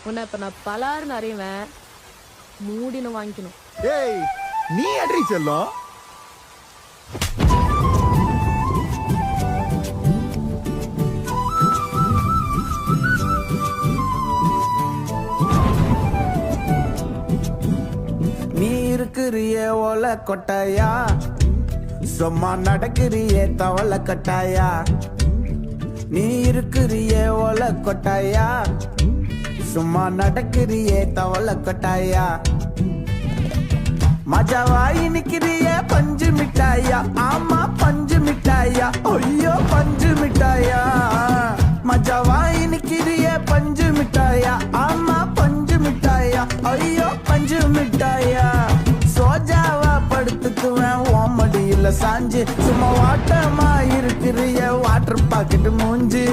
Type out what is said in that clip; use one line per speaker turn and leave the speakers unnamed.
உன்னை இப்ப நான் பலாருன்னு அறிவேன், மூடின்னு வாங்கிக்கணும்.
ஏய் நீ அட்ரி செல்லும்.
நீ இருக்கிறிய ஓல கொட்டாயா, சும்மா நடக்கிறிய தவள கட்டாயா. நீ இருக்கிறிய ஓல கொட்டாயா, சும்மா நடக்கிறிய தவள கொட்டாயா. மஜாவாயி நிக்கிறிய பஞ்சு மிட்டாயா, ஆமா பஞ்சு மிட்டாயா, ஐயோ பஞ்சு மிட்டாயா. மஜாவாயி நிக்கிறிய பஞ்சு மிட்டாயா, ஆமா பஞ்சு மிட்டாயா, ஐயோ பஞ்சு மிட்டாயா. சோஜாவா படுத்துக்குவேன் ஓமடியில சாஞ்சு, சும்மா வாட்டமா இருக்கிறிய வாட்டர் பாக்கெட் மூஞ்சி.